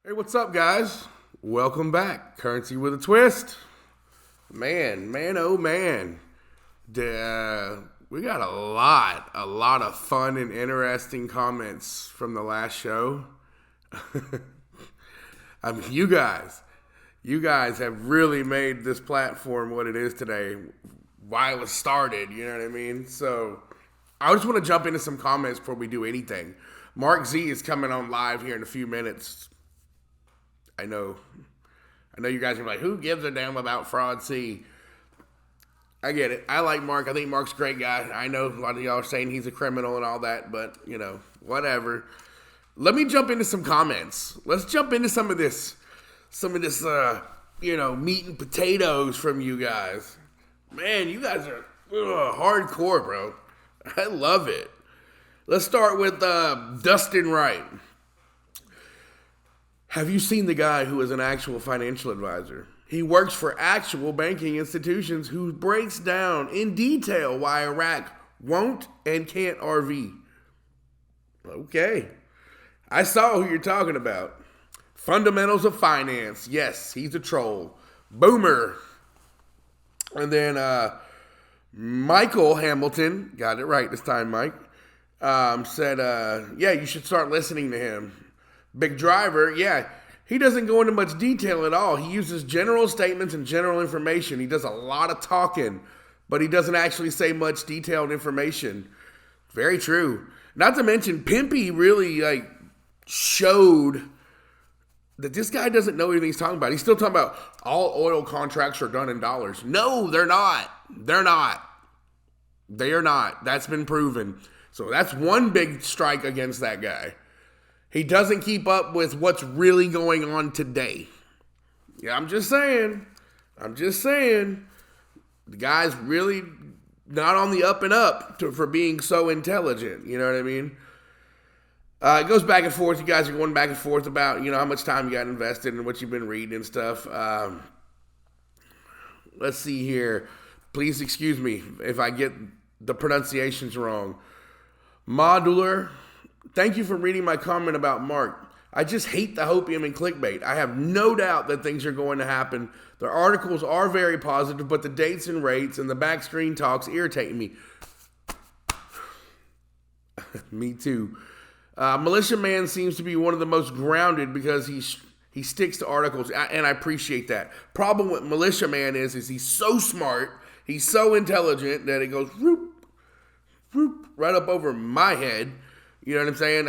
Hey, what's up, guys? Welcome back. Currency with a twist. Oh man. We got a lot of fun and interesting comments from the last show. You guys have really made this platform what it is today. Why it was started, you know what I mean? So, I just want to jump into some comments before we do anything. Mark Z is coming on live here in a few minutes. I know you guys are like, who gives a damn about Fraud C? I get it. I like Mark. I think Mark's a great guy. I know a lot of y'all are saying he's a criminal and all that, but, whatever. Let me jump into some comments. Let's jump into some of this, meat and potatoes from you guys. Man, you guys are hardcore, bro. I love it. Let's start with Dustin Wright. Have you seen the guy who is an actual financial advisor? He works for actual banking institutions who breaks down in detail why Iraq won't and can't RV. Okay. I saw who you're talking about. Fundamentals of finance. Yes, he's a troll. Boomer. And then Michael Hamilton, got it right this time, Mike, said, yeah, you should start listening to him. Big Driver, yeah, he doesn't go into much detail at all. He uses general statements and general information. He does a lot of talking, but he doesn't actually say much detailed information. Very true. Not to mention, Pimpy really showed that this guy doesn't know anything he's talking about. He's still talking about all oil contracts are done in dollars. No, they're not. They're not. They are not. That's been proven. So that's one big strike against that guy. He doesn't keep up with what's really going on today. Yeah, I'm just saying. The guy's really not on the up and up for being so intelligent. You know what I mean? It goes back and forth. You guys are going back and forth about, how much time you got invested and what you've been reading and stuff. Let's see here. Please excuse me if I get the pronunciations wrong. Modular. Thank you for reading my comment about Mark. I just hate the hopium and clickbait. I have no doubt that things are going to happen. The articles are very positive, but the dates and rates and the back screen talks irritate me. Me too. Militia Man seems to be one of the most grounded because he sticks to articles, and I appreciate that. Problem with Militia Man is he's so smart, he's so intelligent that it goes whoop, whoop, right up over my head. You know what I'm saying?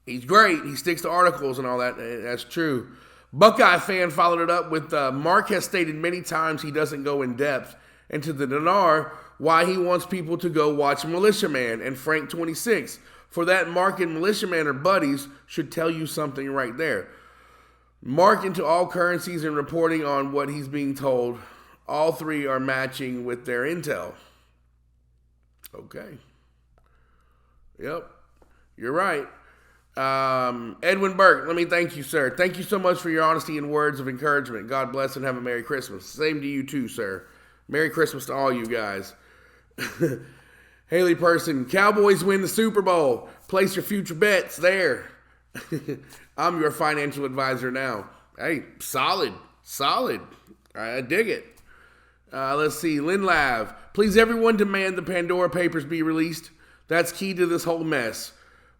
He's great. He sticks to articles and all that. That's true. Buckeye fan followed it up with Mark has stated many times he doesn't go in depth into the Dinar why he wants people to go watch Militia Man and Frank 26. For that, Mark and Militia Man are buddies should tell you something right there. Mark into all currencies and reporting on what he's being told. All three are matching with their intel. Okay. Yep. You're right. Edwin Burke, let me thank you, sir. Thank you so much for your honesty and words of encouragement. God bless and have a Merry Christmas. Same to you too, sir. Merry Christmas to all you guys. Haley Person, Cowboys win the Super Bowl. Place your future bets there. I'm your financial advisor now. Hey, solid. I dig it. Let's see. Lynn Lav, please everyone demand the Pandora Papers be released. That's key to this whole mess.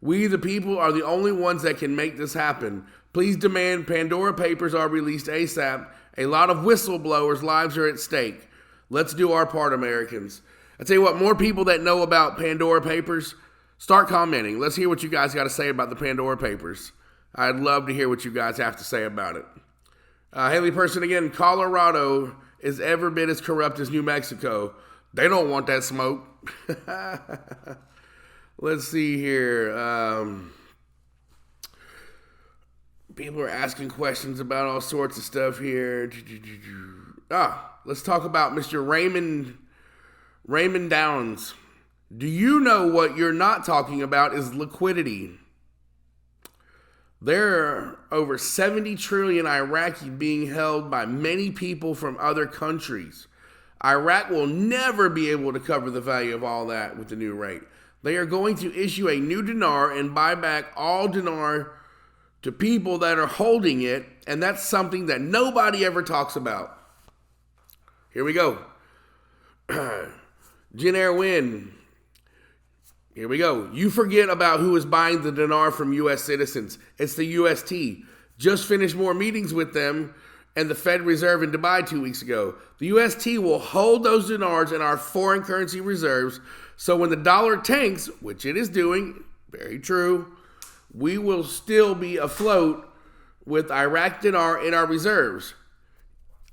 We, the people, are the only ones that can make this happen. Please demand Pandora Papers are released ASAP. A lot of whistleblowers' lives are at stake. Let's do our part, Americans. I tell you what, more people that know about Pandora Papers, start commenting. Let's hear what you guys got to say about the Pandora Papers. I'd love to hear what you guys have to say about it. Haley Person again, Colorado is every bit as corrupt as New Mexico. They don't want that smoke. Let's see here. People are asking questions about all sorts of stuff here. Let's talk about Mr. Raymond Downs. Do you know what you're not talking about is liquidity? There are over 70 trillion Iraqi being held by many people from other countries. Iraq will never be able to cover the value of all that with the new rate. They are going to issue a new dinar and buy back all dinar to people that are holding it, and that's something that nobody ever talks about. Here we go. Dinar win. Here we go. You forget about who is buying the dinar from U.S. citizens. It's the UST. Just finished more meetings with them and the Fed Reserve in Dubai 2 weeks ago. The UST will hold those dinars in our foreign currency reserves, so when the dollar tanks, which it is doing, very true, we will still be afloat with Iraq dinar in our reserves.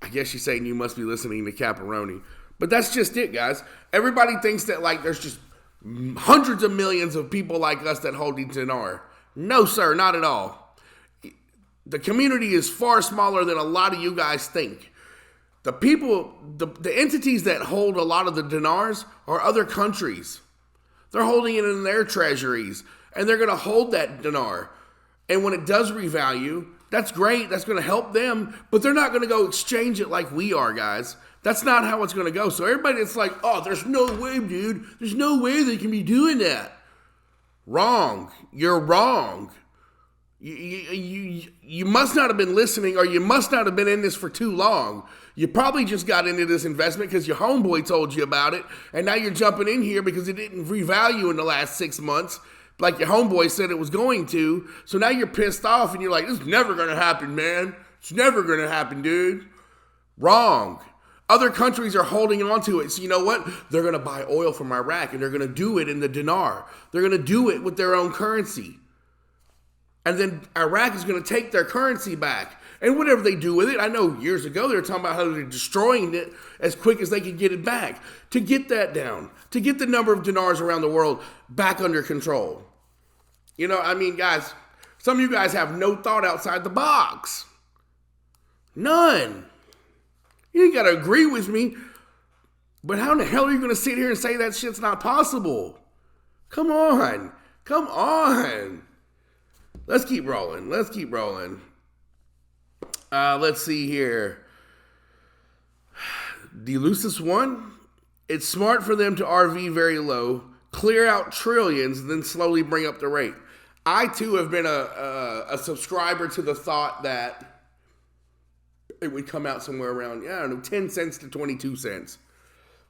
I guess you're saying you must be listening to Caparoni. But that's just it, guys. Everybody thinks that like there's just hundreds of millions of people like us that hold dinar. No, sir, not at all. The community is far smaller than a lot of you guys think. The people, the entities that hold a lot of the dinars are other countries. They're holding it in their treasuries, and they're going to hold that dinar. And when it does revalue, that's great. That's going to help them, but they're not going to go exchange it like we are, guys. That's not how it's going to go. So everybody that's like, oh, there's no way, dude. There's no way they can be doing that. Wrong. You're wrong. You must not have been listening, or you must not have been in this for too long. You probably just got into this investment because your homeboy told you about it, and now you're jumping in here because it didn't revalue in the last 6 months like your homeboy said it was going to. So now you're pissed off, and you're like, this is never going to happen, man. It's never going to happen, dude. Wrong. Other countries are holding on to it. So you know what? They're going to buy oil from Iraq, and they're going to do it in the dinar. They're going to do it with their own currency. And then Iraq is going to take their currency back. And whatever they do with it, I know years ago they were talking about how they're destroying it as quick as they could get it back. To get that down, to get the number of dinars around the world back under control. You know, I mean, guys, some of you guys have no thought outside the box. None. You ain't got to agree with me. But how in the hell are you going to sit here and say that shit's not possible? Come on. Come on. Let's keep rolling. Let's keep rolling. Let's see here. Delucis one. It's smart for them to RV very low, clear out trillions, and then slowly bring up the rate. I, too, have been a subscriber to the thought that it would come out somewhere around, I don't know, 10 cents to 22 cents.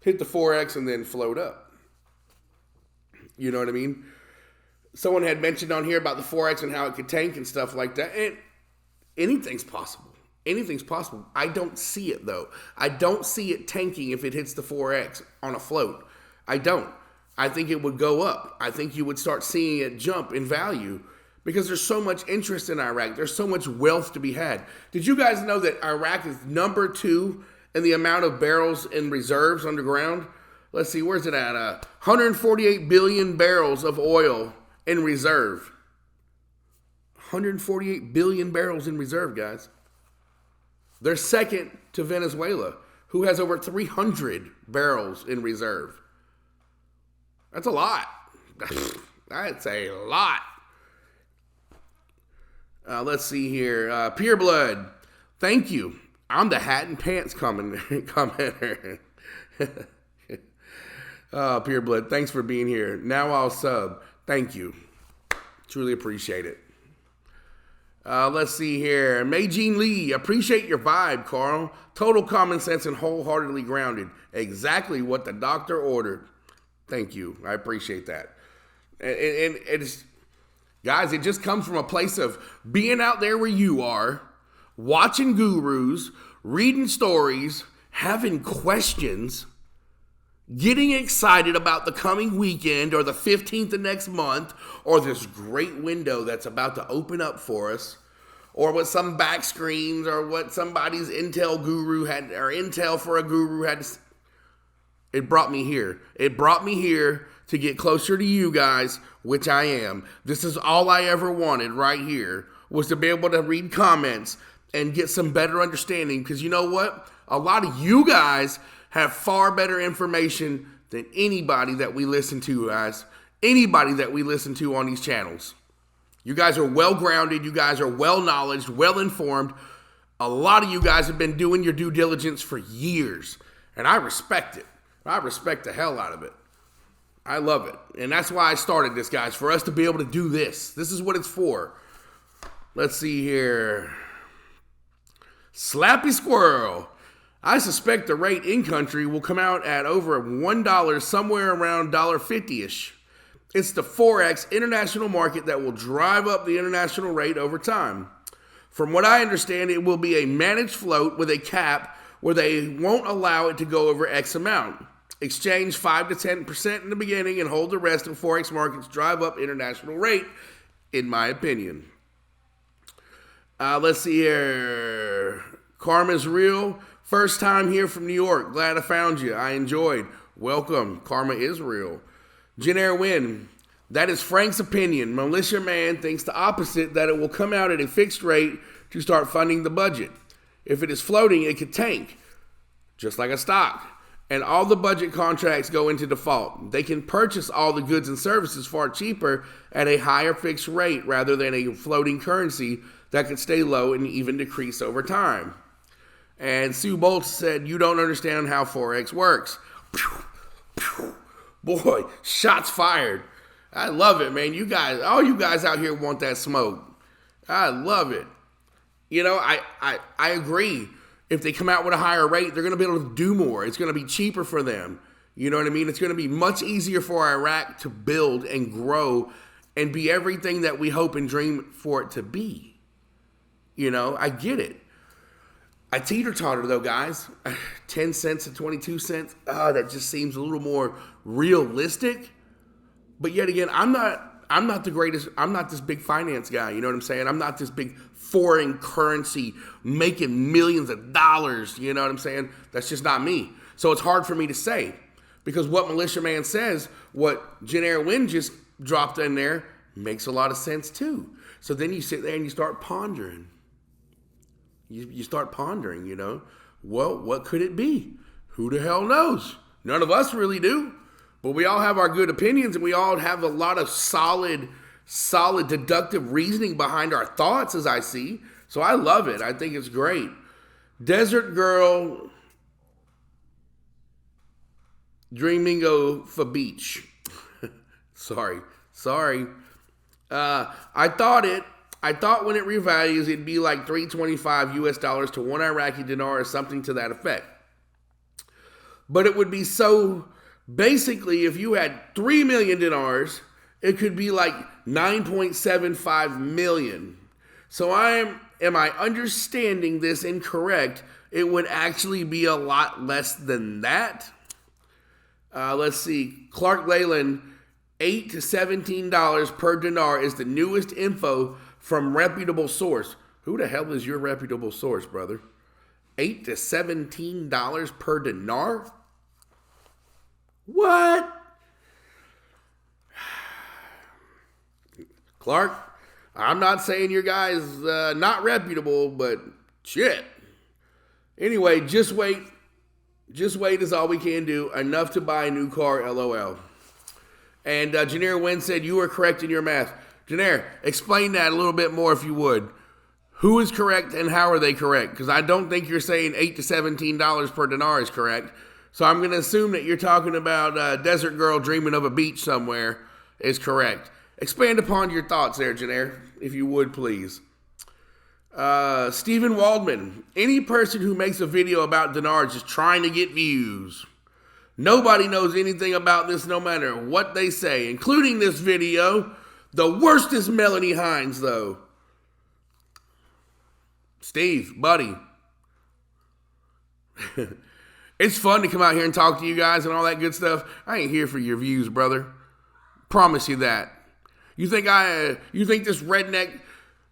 Hit the 4X and then float up. You know what I mean? Someone had mentioned on here about the 4X and how it could tank and stuff like that. And anything's possible. Anything's possible. I don't see it, though. I don't see it tanking if it hits the 4X on a float. I don't. I think it would go up. I think you would start seeing it jump in value because there's so much interest in Iraq. There's so much wealth to be had. Did you guys know that Iraq is number 2 in the amount of barrels in reserves underground? Let's see, where's it at? 148 billion barrels of oil in reserve. 148 billion barrels in reserve, guys. They're second to Venezuela, who has over 300 barrels in reserve. That's a lot. That's a lot. Let's see here. Pure Blood, thank you. I'm the hat and pants commenter. Pure Blood, thanks for being here. Now I'll sub. Thank you. Truly appreciate it. Let's see here. Mei Jean Lee, appreciate your vibe, Carl. Total common sense and wholeheartedly grounded. Exactly what the doctor ordered. Thank you. I appreciate that. And it's, guys, it just comes from a place of being out there where you are, watching gurus, reading stories, having questions, getting excited about the coming weekend or the 15th of next month or this great window that's about to open up for us, or what some back screens or what somebody's intel guru had, or intel for a guru had to. It brought me here. It brought me here to get closer to you guys, which I am. This is all I ever wanted right here, was to be able to read comments and get some better understanding. Because you know what? A lot of you guys have far better information than anybody that we listen to, guys. Anybody that we listen to on these channels. You guys are well-grounded. You guys are well-knowledged, well-informed. A lot of you guys have been doing your due diligence for years. And I respect it. I respect the hell out of it. I love it. And that's why I started this, guys, for us to be able to do this. This is what it's for. Let's see here. Slappy Squirrel. I suspect the rate in country will come out at over $1, somewhere around $1.50-ish. It's the Forex international market that will drive up the international rate over time. From what I understand, it will be a managed float with a cap where they won't allow it to go over X amount. Exchange 5 to 10% in the beginning and hold the rest of Forex markets drive up international rate, in my opinion. Let's see here. Karma's real. First time here from New York. Glad I found you. I enjoyed. Welcome. Karma is real. Dinar win. That is Frank's opinion. Militia Man thinks the opposite, that it will come out at a fixed rate to start funding the budget. If it is floating, it could tank, just like a stock. And all the budget contracts go into default. They can purchase all the goods and services far cheaper at a higher fixed rate rather than a floating currency that could stay low and even decrease over time. And Sue Bolts said, you don't understand how Forex works. Pew, pew. Boy, shots fired. I love it, man. You guys, all you guys out here want that smoke. I love it. You know, I agree. If they come out with a higher rate, they're going to be able to do more. It's going to be cheaper for them. You know what I mean? It's going to be much easier for Iraq to build and grow and be everything that we hope and dream for it to be. You know, I get it. I teeter-totter, though, guys. 10 cents to 22 cents. That just seems a little more realistic. But yet again, I'm not the greatest. I'm not this big finance guy. You know what I'm saying? I'm not this big foreign currency making millions of dollars. You know what I'm saying? That's just not me. So it's hard for me to say, because what Militia Man says, what Dinar Win just dropped in there, makes a lot of sense too. So then you sit there and you start pondering. You start pondering, you know, well, what could it be? Who the hell knows? None of us really do. But we all have our good opinions, and we all have a lot of solid deductive reasoning behind our thoughts, as I see. So I love it. I think it's great. Desert Girl Dreamingo for Beach. Sorry. I thought when it revalues, it'd be like $325 US to one Iraqi dinar or something to that effect. But it would be so... Basically, if you had 3 million dinars, it could be like 9.75 million. So am I understanding this incorrect? It would actually be a lot less than that. Let's see. Clark Leyland, $8 to $17 per dinar is the newest info from reputable source. Who the hell is your reputable source, brother? $8 to $17 per dinar? What? Clark, I'm not saying your guy's not reputable, but shit. Anyway, just wait. Just wait is all we can do. Enough to buy a new car, LOL. And Dinar Win said, you were correct in your math. Dinar, explain that a little bit more if you would. Who is correct and how are they correct? Because I don't think you're saying $8 to $17 per dinar is correct. So I'm going to assume that you're talking about Desert Girl dreaming of a beach somewhere is correct. Expand upon your thoughts there, Dinar, if you would, please. Stephen Waldman. Any person who makes a video about dinar is just trying to get views. Nobody knows anything about this no matter what they say, including this video. The worst is Melanie Hines, though. Steve, buddy. It's fun to come out here and talk to you guys and all that good stuff. I ain't here for your views, brother. Promise you that. You think this redneck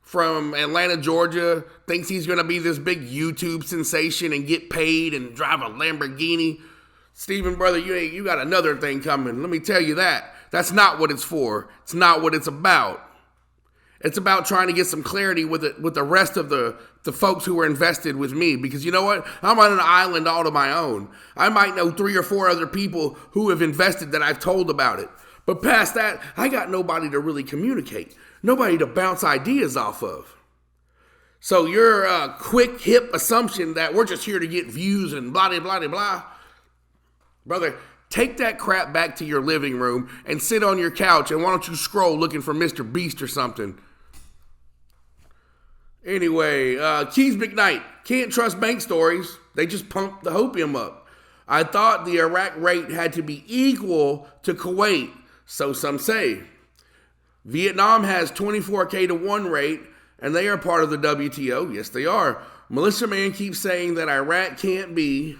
from Atlanta, Georgia thinks he's going to be this big YouTube sensation and get paid and drive a Lamborghini? Steven, brother, you got another thing coming. Let me tell you that. That's not what it's for. It's not what it's about. It's about trying to get some clarity with the rest of the folks who are invested with me. Because you know what? I'm on an island all to my own. I might know 3 or 4 other people who have invested that I've told about it. But past that, I got nobody to really communicate. Nobody to bounce ideas off of. So your quick, hip assumption that we're just here to get views and blah, blah, blah, blah. Brother, take that crap back to your living room and sit on your couch and why don't you scroll looking for Mr. Beast or something. Anyway, Keys McKnight. Can't trust bank stories. They just pump the hopium up. I thought the Iraq rate had to be equal to Kuwait, so some say. Vietnam has 24K to 1 rate, and they are part of the WTO. Yes, they are. Militia Man keeps saying that Iraq can't be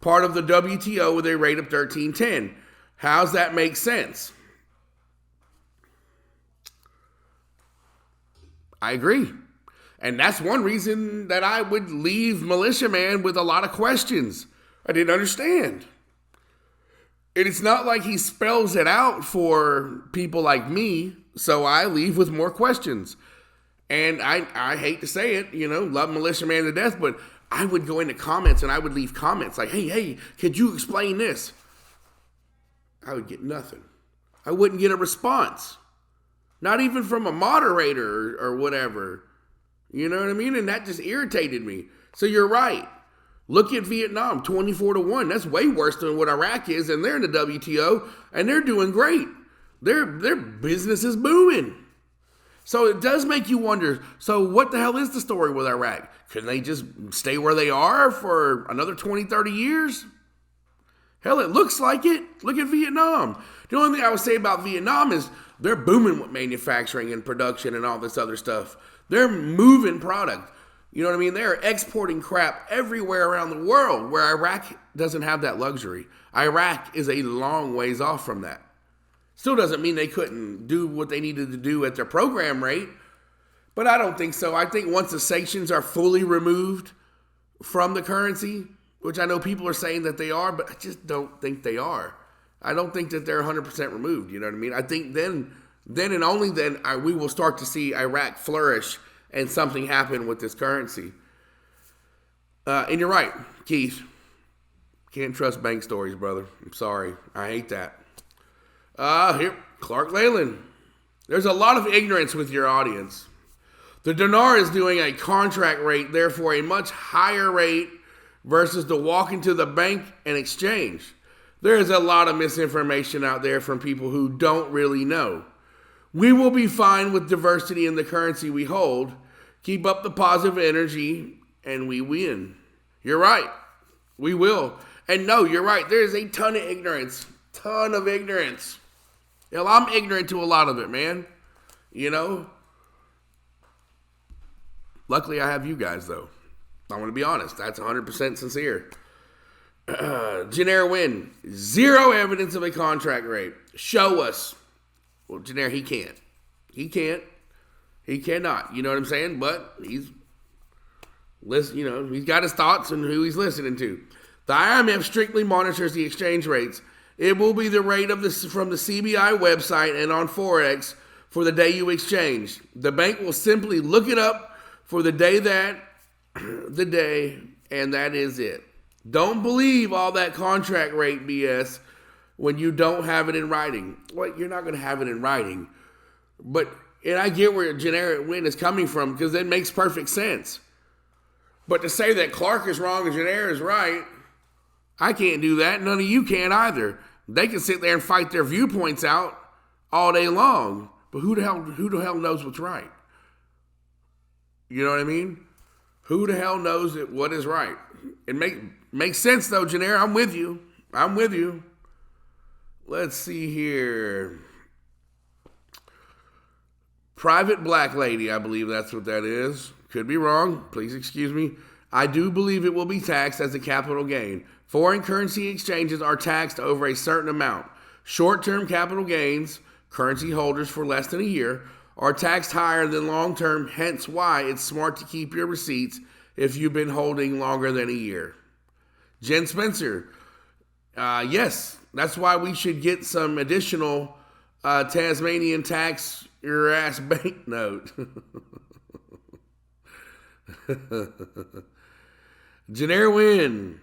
part of the WTO with a rate of 1310. How's that make sense? I agree. And that's one reason that I would leave Militia Man with a lot of questions. I didn't understand. And it's not like he spells it out for people like me, so I leave with more questions. And I hate to say it, love Militia Man to death, but I would go into comments and I would leave comments like, hey, could you explain this? I would get nothing. I wouldn't get a response. Not even from a moderator or whatever. You know what I mean? And that just irritated me. So you're right. Look at Vietnam, 24 to 1. That's way worse than what Iraq is, and they're in the WTO, and they're doing great. Their business is booming. So it does make you wonder, so what the hell is the story with Iraq? Can they just stay where they are for another 20, 30 years? Hell, it looks like it. Look at Vietnam. The only thing I would say about Vietnam is they're booming with manufacturing and production and all this other stuff. They're moving product. You know what I mean? They're exporting crap everywhere around the world, where Iraq doesn't have that luxury. Iraq is a long ways off from that. Still doesn't mean they couldn't do what they needed to do at their program rate, but I don't think so. I think once the sanctions are fully removed from the currency, which I know people are saying that they are, but I just don't think they are. I don't think that they're 100% removed, you know what I mean? I think then and only then we will start to see Iraq flourish and something happen with this currency. And you're right, Keith. Can't trust bank stories, brother. I'm sorry. I hate that. Here, Clark Leyland. There's a lot of ignorance with your audience. The Dinar is doing a contract rate, therefore a much higher rate versus the walk into the bank and exchange. There is a lot of misinformation out there from people who don't really know. We will be fine with diversity in the currency we hold. Keep up the positive energy and we win. You're right. We will. And no, you're right. There is a ton of ignorance. Ton of ignorance. Hell, I'm ignorant to a lot of it, man. Luckily, I have you guys, though. I'm going to be honest. That's 100% sincere. Dinar win. Zero evidence of a contract rate. Show us. Well, Dinar, he can't. He can't. He cannot. You know what I'm saying? But he's got his thoughts and who he's listening to. The IMF strictly monitors the exchange rates. It will be the rate from the CBI website and on Forex for the day you exchange. The bank will simply look it up for the day, and that is it. Don't believe all that contract rate BS when you don't have it in writing. Well, you're not going to have it in writing. And I get where generic win is coming from because it makes perfect sense. But to say that Clark is wrong and Dinar is right, I can't do that. None of you can either. They can sit there and fight their viewpoints out all day long. But who the hell knows what's right? You know what I mean? Who the hell knows what is right? It makes sense though, Dinar. I'm with you. Let's see here. Private Black Lady, I believe that's what that is. Could be wrong. Please excuse me. I do believe it will be taxed as a capital gain. Foreign currency exchanges are taxed over a certain amount. Short-term capital gains, currency holders for less than a year, are taxed higher than long-term, hence why it's smart to keep your receipts if you've been holding longer than a year. Jen Spencer, yes, that's why we should get some additional Tasmanian tax your ass banknote. Dinar win.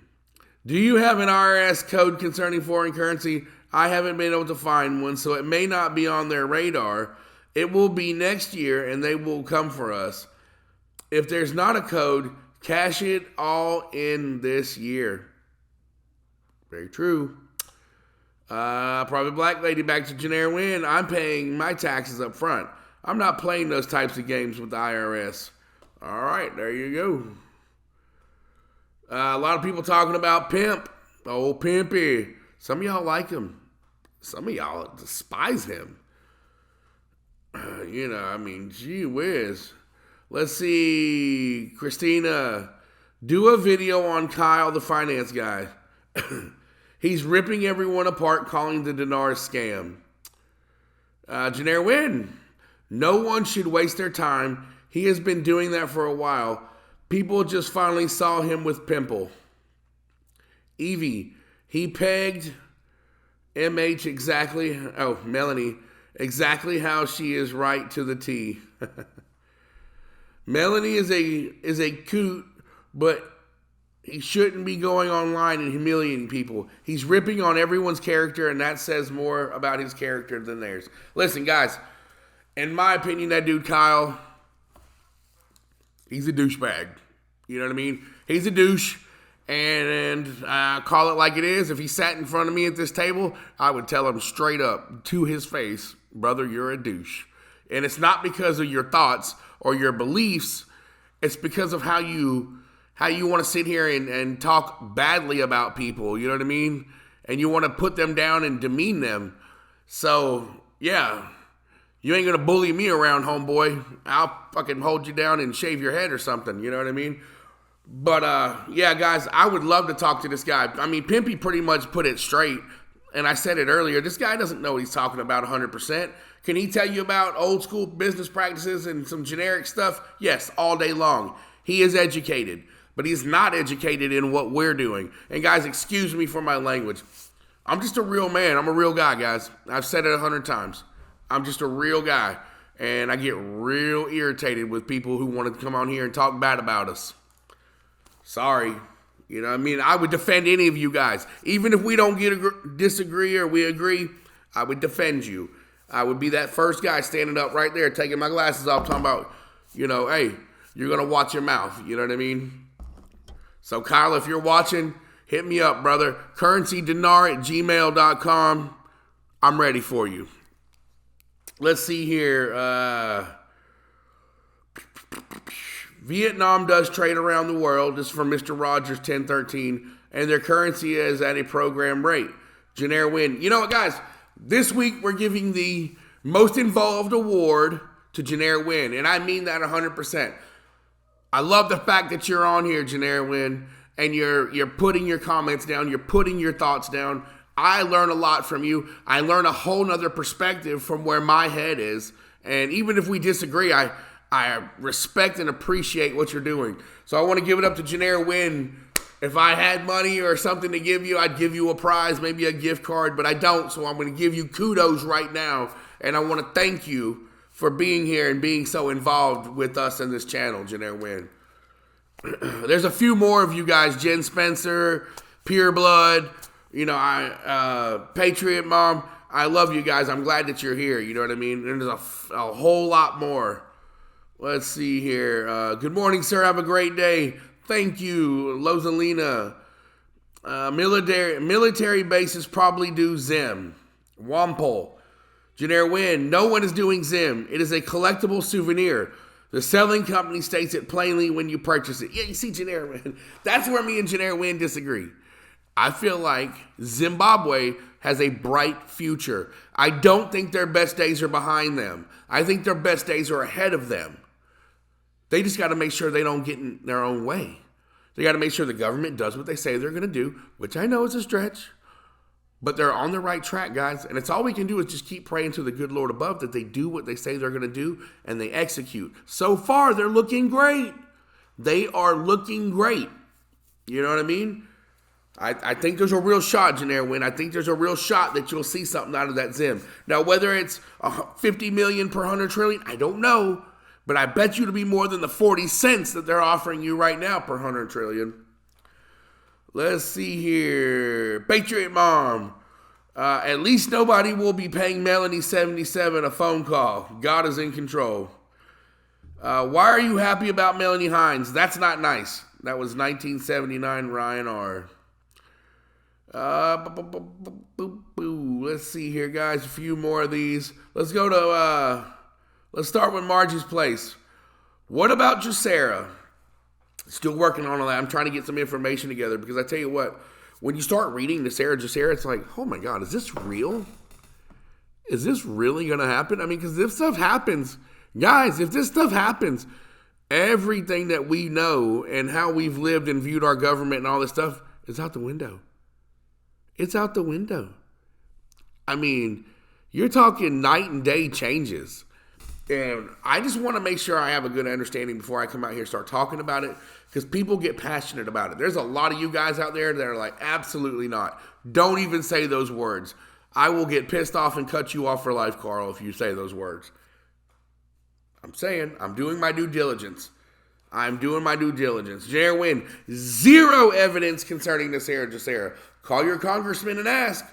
Do you have an IRS code concerning foreign currency? I haven't been able to find one, so it may not be on their radar. It will be next year, and they will come for us. If there's not a code, cash it all in this year. Very true. Probably Black Lady, back to Dinar win. I'm paying my taxes up front. I'm not playing those types of games with the IRS. All right, there you go. A lot of people talking about Pimp. Oh, Pimpy. Some of y'all like him. Some of y'all despise him. Gee whiz. Let's see. Christina, do a video on Kyle, the finance guy. He's ripping everyone apart, calling the Dinar scam. Dinar win. No one should waste their time. He has been doing that for a while. People just finally saw him with Pimple. Evie, he pegged MH exactly. Oh, Melanie, exactly how she is right to the T. Melanie is a coot, but he shouldn't be going online and humiliating people. He's ripping on everyone's character, and that says more about his character than theirs. Listen, guys, in my opinion, that dude Kyle, he's a douchebag. You know what I mean? He's a douche, and call it like it is. If he sat in front of me at this table, I would tell him straight up to his face, brother, you're a douche. And it's not because of your thoughts or your beliefs. It's because of how you want to sit here and talk badly about people. You know what I mean? And you want to put them down and demean them. So, yeah. You ain't going to bully me around, homeboy. I'll fucking hold you down and shave your head or something. You know what I mean? But, yeah, guys, I would love to talk to this guy. I mean, Pimpy pretty much put it straight. And I said it earlier. This guy doesn't know what he's talking about 100%. Can he tell you about old school business practices and some generic stuff? Yes, all day long. He is educated. But he's not educated in what we're doing. And, guys, excuse me for my language. I'm just a real man. I'm a real guy, guys. I've said it 100 times. I'm just a real guy, and I get real irritated with people who want to come on here and talk bad about us. Sorry. You know what I mean? I would defend any of you guys. Even if we don't disagree or we agree, I would defend you. I would be that first guy standing up right there, taking my glasses off, talking about, hey, you're going to watch your mouth. You know what I mean? So, Kyle, if you're watching, hit me up, brother. CurrencyDinar@gmail.com. I'm ready for you. Let's see here. Vietnam does trade around the world. This is from Mr. Rogers 1013. And their currency is at a program rate. Dinar win. You know what, guys? This week we're giving the most involved award to Dinar win. And I mean that 100%. I love the fact that you're on here, Dinar win. And you're putting your comments down. You're putting your thoughts down. I learn a lot from you. I learn a whole nother perspective from where my head is. And even if we disagree, I respect and appreciate what you're doing. So I want to give it up to Dinar win. If I had money or something to give you, I'd give you a prize, maybe a gift card, but I don't. So I'm going to give you kudos right now. And I want to thank you for being here and being so involved with us in this channel, Dinar win. There's a few more of you guys. Jen Spencer, Pure Blood, Patriot Mom. I love you guys. I'm glad that you're here. You know what I mean? And there's a whole lot more. Let's see here. Good morning, sir. Have a great day. Thank you, Lozalina. Military bases probably do Zim. Wampole. Dinar win. No one is doing Zim. It is a collectible souvenir. The selling company states it plainly when you purchase it. Yeah, you see, Dinar win. That's where me and Dinar win disagree. I feel like Zimbabwe has a bright future. I don't think their best days are behind them. I think their best days are ahead of them. They just got to make sure they don't get in their own way. They got to make sure the government does what they say they're going to do, which I know is a stretch. But they're on the right track, guys. And it's all we can do is just keep praying to the good Lord above that they do what they say they're going to do and they execute. So far, they're looking great. They are looking great. You know what I mean? I think there's a real shot, Dinar win. I think there's a real shot that you'll see something out of that Zim. Now, whether it's 50 million per 100 trillion, I don't know. But I bet you it'll be more than the 40 cents that they're offering you right now per 100 trillion. Let's see here. Patriot Mom. At least nobody will be paying Melanie 77 a phone call. God is in control. Why are you happy about Melanie Hines? That's not nice. That was 1979 Ryan R. Let's see here, guys. A few more of these. Let's go to, let's start with Margie's Place. What about Jacera? Still working on all that. I'm trying to get some information together because I tell you what, when you start reading Jacera, it's like, oh my God, is this real? Is this really going to happen? I mean, because if stuff happens, guys, if this stuff happens, everything that we know and how we've lived and viewed our government and all this stuff is out the window. It's out the window. I mean, you're talking night and day changes. And I just want to make sure I have a good understanding before I come out here and start talking about it, because people get passionate about it. There's a lot of you guys out there that are like, absolutely not. Don't even say those words. I will get pissed off and cut you off for life, Carl, if you say those words. I'm saying, I'm doing my due diligence. I'm doing my due diligence. Jared Wynn, zero evidence concerning Jacera. Call your congressman and ask.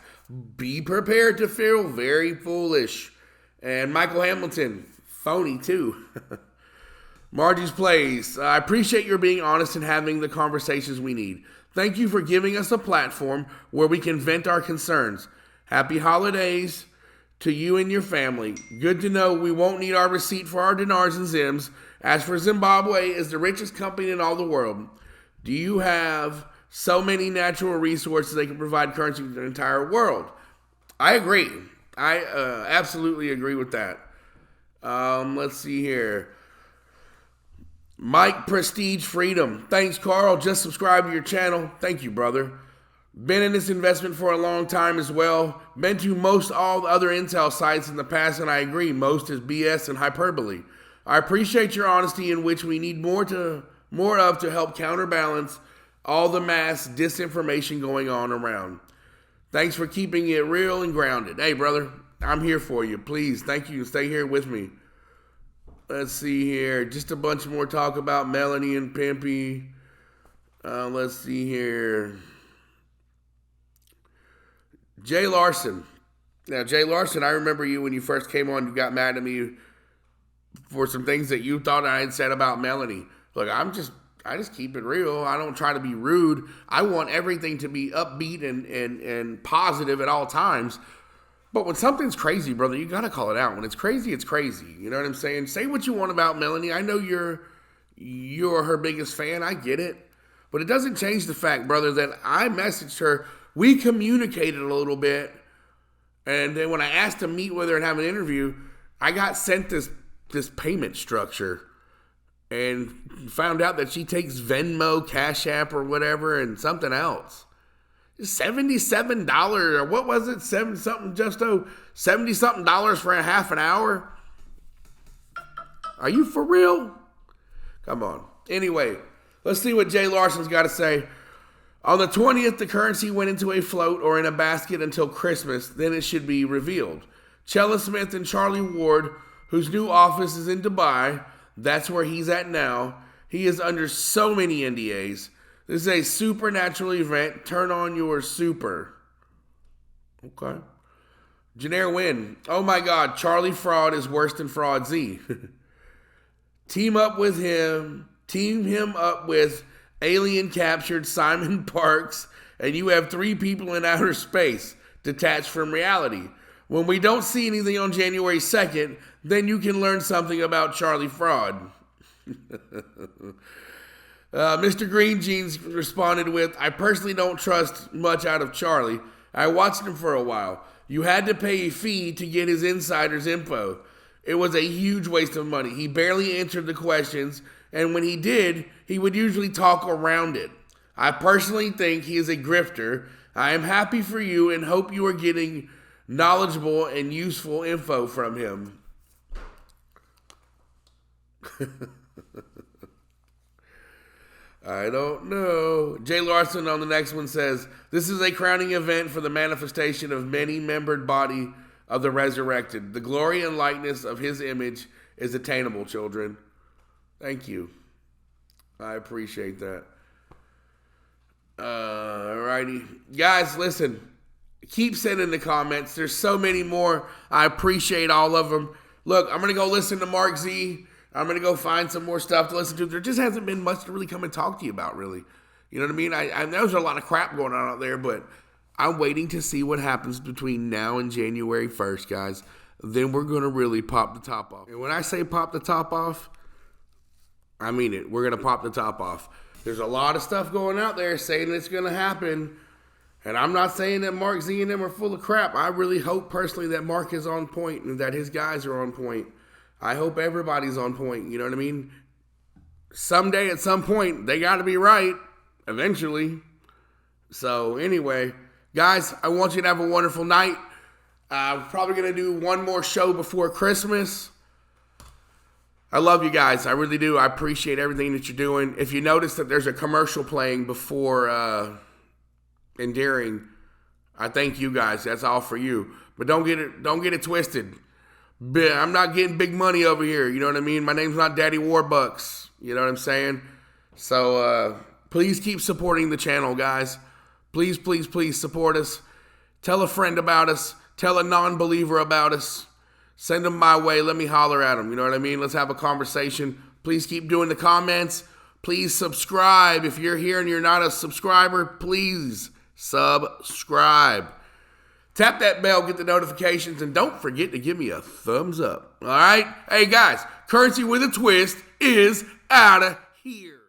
Be prepared to feel very foolish. And Michael Hamilton, phony too. Margie's Plays, I appreciate your being honest and having the conversations we need. Thank you for giving us a platform where we can vent our concerns. Happy holidays to you and your family. Good to know we won't need our receipt for our dinars and zims. As for Zimbabwe, is the richest company in all the world. Do you have so many natural resources they can provide currency to the entire world? I agree. I absolutely agree with that. Let's see here. Mike Prestige Freedom. Thanks, Carl. Just subscribe to your channel. Thank you, brother. Been in this investment for a long time as well. Been to most all the other intel sites in the past, and I agree. Most is BS and hyperbole. I appreciate your honesty, in which we need more of to help counterbalance all the mass disinformation going on around. Thanks for keeping it real and grounded. Hey, brother, I'm here for you. Please, thank you. Stay here with me. Let's see here. Just a bunch more talk about Melanie and Pimpy. Let's see here. Jay Larson. Now, Jay Larson, I remember you when you first came on. You got mad at me for some things that you thought I had said about Melanie. Look, I just keep it real. I don't try to be rude. I want everything to be upbeat and positive at all times. But when something's crazy, brother, you got to call it out. When it's crazy, it's crazy. You know what I'm saying? Say what you want about Melanie. I know you're her biggest fan. I get it. But it doesn't change the fact, brother, that I messaged her. We communicated a little bit. And then when I asked to meet with her and have an interview, I got sent this payment structure. And found out that she takes Venmo, Cash App, or whatever, and something else. $77, or what was it? $70-something for a half an hour? Are you for real? Come on. Anyway, let's see what Jay Larson's got to say. On the 20th, the currency went into a float or in a basket until Christmas. Then it should be revealed. Chella Smith and Charlie Ward, whose new office is in Dubai, that's where he's at now. He is under so many NDAs. This is a supernatural event. Turn on your super. Okay. Dinar Wynn. Oh my God, Charlie Fraud is worse than Fraud Z. Team him up with alien captured Simon Parks, and you have 3 people in outer space detached from reality. When we don't see anything on January 2nd, then you can learn something about Charlie Fraud. Mr. Green Jeans responded with, I personally don't trust much out of Charlie. I watched him for a while. You had to pay a fee to get his insider's info. It was a huge waste of money. He barely answered the questions, and when he did, he would usually talk around it. I personally think he is a grifter. I am happy for you and hope you are getting knowledgeable and useful info from him. I don't know. Jay Larson on the next one says, this is a crowning event for the manifestation of many-membered body of the resurrected. The glory and likeness of his image is attainable, children. Thank you. I appreciate that. Alrighty. Guys, listen. Keep sending the comments. There's so many more. I appreciate all of them. Look, I'm going to go listen to Mark Z. I'm going to go find some more stuff to listen to. There just hasn't been much to really come and talk to you about, really. You know what I mean? I know there's a lot of crap going on out there, but I'm waiting to see what happens between now and January 1st, guys. Then we're going to really pop the top off. And when I say pop the top off, I mean it. We're going to pop the top off. There's a lot of stuff going out there saying it's going to happen. And I'm not saying that Mark Z and them are full of crap. I really hope personally that Mark is on point and that his guys are on point. I hope everybody's on point. You know what I mean? Someday at some point, they got to be right eventually. So anyway, guys, I want you to have a wonderful night. I'm probably going to do one more show before Christmas. I love you guys. I really do. I appreciate everything that you're doing. If you notice that there's a commercial playing before Endearing, I thank you guys. That's all for you. But don't get it twisted. I'm not getting big money over here. You know what I mean? My name's not Daddy Warbucks. You know what I'm saying? So please keep supporting the channel, guys. Please, please, please support us. Tell a friend about us. Tell a non-believer about us. Send them my way. Let me holler at them. You know what I mean? Let's have a conversation. Please keep doing the comments. Please subscribe. If you're here and you're not a subscriber, please subscribe. Tap that bell, get the notifications, and don't forget to give me a thumbs up. All right? Hey, guys, Currency with a Twist is out of here.